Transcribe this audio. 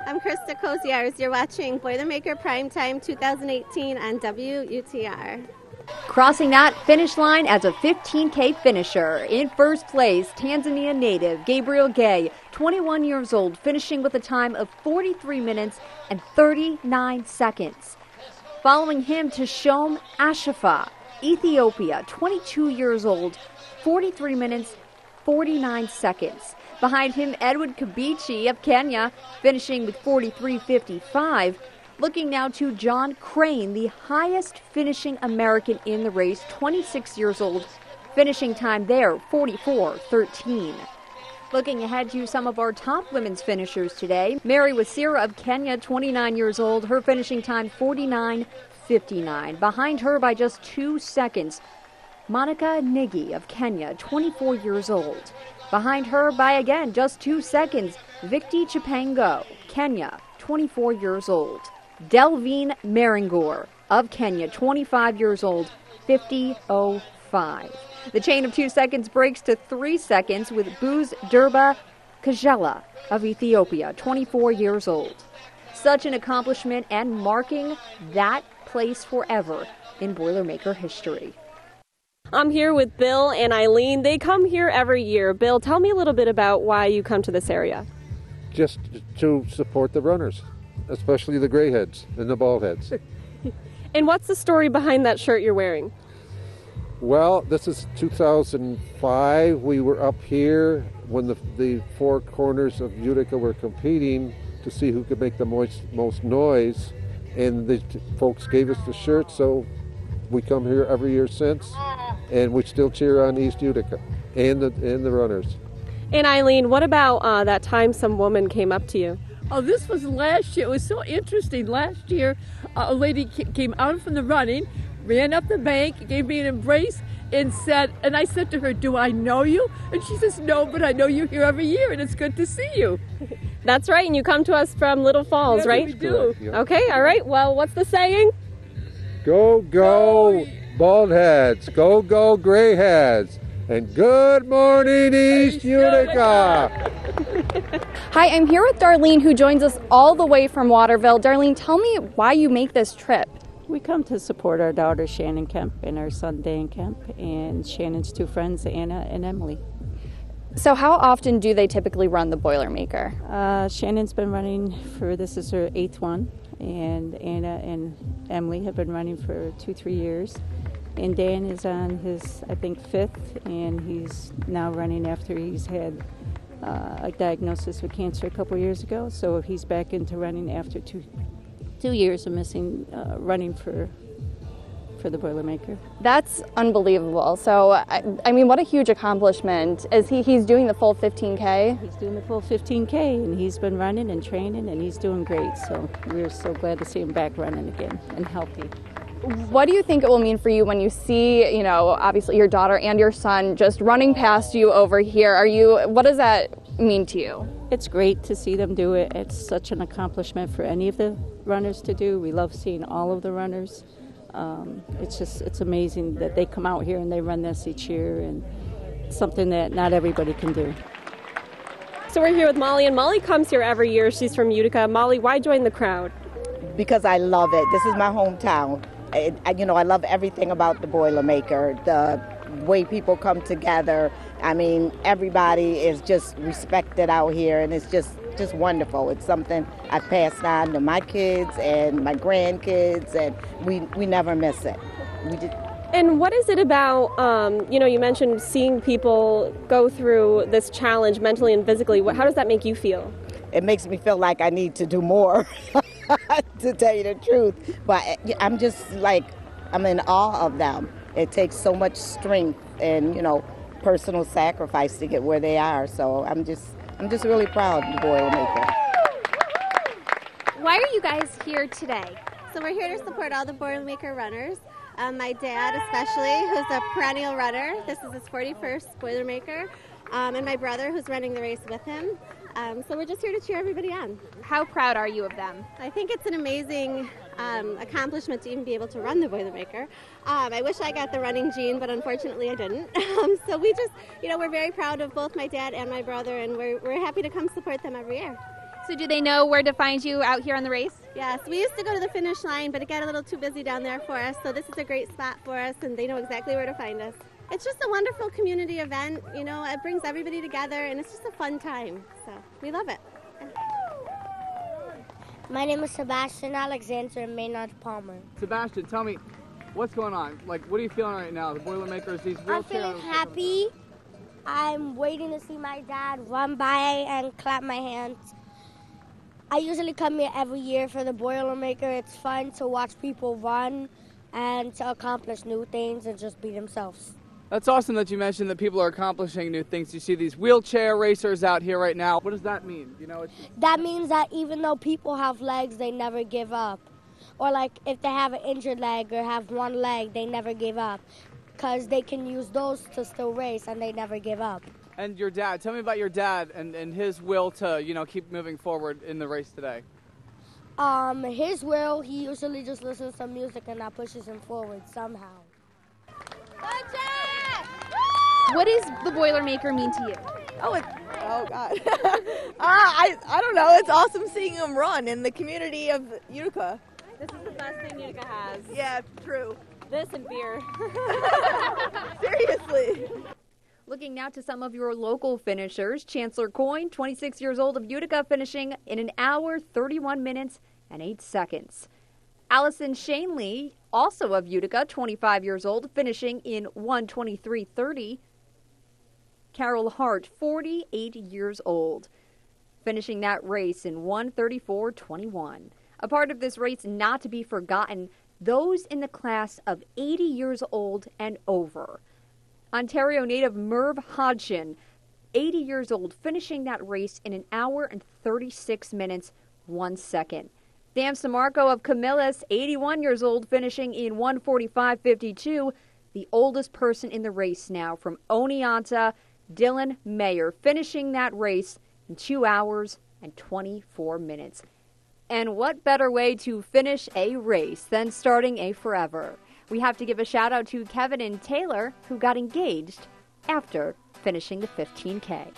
I'm Krista Koziars. You're watching Boilermaker Primetime 2018 on WUTR. Crossing that finish line as a 15K finisher. In first place, Tanzania native Gabriel Gay, 21 years old, finishing with a time of 43 minutes and 39 seconds. Following him, Tashom Ashafa, Ethiopia, 22 years old, 43 minutes, 49 seconds. Behind him, Edward Kabichi of Kenya, finishing with 43.55. Looking now to John Crane, the highest finishing American in the race, 26 years old, finishing time there, 44.13. Looking ahead to some of our top women's finishers today, Mary Wasira of Kenya, 29 years old, her finishing time 49.59. Behind her by just 2 seconds, Monica Nigi of Kenya, 24 years old. Behind her by, again, just 2 seconds, Victi Chipango, Kenya, 24 years old. Delvine Marangor of Kenya, 25 years old, 50.05. The chain of 2 seconds breaks to 3 seconds with Buz Durba Kajela of Ethiopia, 24 years old. Such an accomplishment and marking that place forever in Boilermaker history. I'm here with Bill and Eileen. They come here every year. Bill, tell me a little bit about why you come to this area. Just to support the runners, especially the gray heads and the bald heads. And what's the story behind that shirt you're wearing? Well, this is 2005. We were up here when the four corners of Utica were competing to see who could make the most noise, and the folks gave us the shirt, so we come here every year since, and we still cheer on East Utica and the runners. And Eileen, what about that time some woman came up to you? Oh, this was last year. It was so interesting. Last year, a lady came out from the running, ran up the bank, gave me an embrace, and I said to her, "Do I know you?" And she says, "No, but I know you here every year, and it's good to see you." That's right, and you come to us from Little Falls, Yes, right? we do. Yeah. Okay, all right. Well, what's the saying? Go, go, bald heads. Go, go, gray heads. And good morning, East Utica. Hi, I'm here with Darlene, who joins us all the way from Waterville. Darlene, tell me why you make this trip. We come to support our daughter Shannon Kemp and our son Dan Kemp and Shannon's two friends, Anna and Emily. So how often do they typically run the Boilermaker? Shannon's been running this is her 8th one, and Anna and Emily have been running for 2-3 years. And Dan is on his, I think, 5th, and he's now running after he's had a diagnosis with cancer a couple years ago. So he's back into running after two years of missing running for the Boilermaker. That's unbelievable. So, I mean, what a huge accomplishment. He's doing the full 15K? He's doing the full 15K, and he's been running and training, and he's doing great. So we're so glad to see him back running again and healthy. What do you think it will mean for you when you see, obviously your daughter and your son just running past you over here? What does that mean to you? It's great to see them do it. It's such an accomplishment for any of the runners to do. We love seeing all of the runners. It's amazing that they come out here and they run this each year, and it's something that not everybody can do. So we're here with Molly, and Molly comes here every year. She's from Utica. Molly, why join the crowd? Because I love it. This is my hometown. I love everything about the Boilermaker, the way people come together. I mean, everybody is just respected out here, and it's just wonderful. It's something I've passed on to my kids and my grandkids, and we never miss it. And what is it about, you mentioned seeing people go through this challenge mentally and physically. How does that make you feel? It makes me feel like I need to do more, to tell you the truth. But I'm just I'm in awe of them. It takes so much strength and, personal sacrifice to get where they are. So I'm just really proud of the Boilermaker. Why are you guys here today? So we're here to support all the Boilermaker runners. My dad especially, who's a perennial runner. This is his 41st Boilermaker. And my brother, who's running the race with him. So we're just here to cheer everybody on. How proud are you of them? I think it's an amazing accomplishment to even be able to run the Boilermaker. I wish I got the running gene, but unfortunately I didn't. So we just, we're very proud of both my dad and my brother, and we're happy to come support them every year. So do they know where to find you out here on the race? Yes, we used to go to the finish line, but it got a little too busy down there for us, so this is a great spot for us, and they know exactly where to find us. It's just a wonderful community event, you know, it brings everybody together, and it's just a fun time, so we love it. My name is Sebastian Alexander Maynard Palmer. Sebastian, tell me, what's going on? Like, what are you feeling right now? The Boilermakers, these wheelchairs. I'm feeling happy. I'm waiting to see my dad run by and clap my hands. I usually come here every year for the Boilermaker. It's fun to watch people run and to accomplish new things and just be themselves. That's awesome that you mentioned that people are accomplishing new things. You see these wheelchair racers out here right now. What does that mean? You know, that means that even though people have legs, they never give up. Or like if they have an injured leg or have one leg, they never give up. Because they can use those to still race and they never give up. And your dad, tell me about your dad and his will to, you know, keep moving forward in the race today. His will, he usually just listens to music and that pushes him forward somehow. What does the Boilermaker mean to you? Oh God. I don't know. It's awesome seeing him run in the community of Utica. This is the best thing Utica has. Yeah, true. This and beer. Seriously. Looking now to some of your local finishers. Chancellor Coyne, 26 years old, of Utica, finishing in 1 hour, 31 minutes, and 8 seconds. Allison Shanley, also of Utica, 25 years old, finishing in 1:23:30. Carol Hart, 48 years old, finishing that race in 1:34:21. A part of this race not to be forgotten, those in the class of 80 years old and over. Ontario native Merv Hodgson, 80 years old, finishing that race in 1 hour and 36 minutes, 1 second. Dan Samarco of Camillus, 81 years old, finishing in 1:45:52. The oldest person in the race now from Oneonta, Dylan Mayer, finishing that race in 2 hours and 24 minutes. And what better way to finish a race than starting a forever? We have to give a shout out to Kevin and Taylor, who got engaged after finishing the 15K.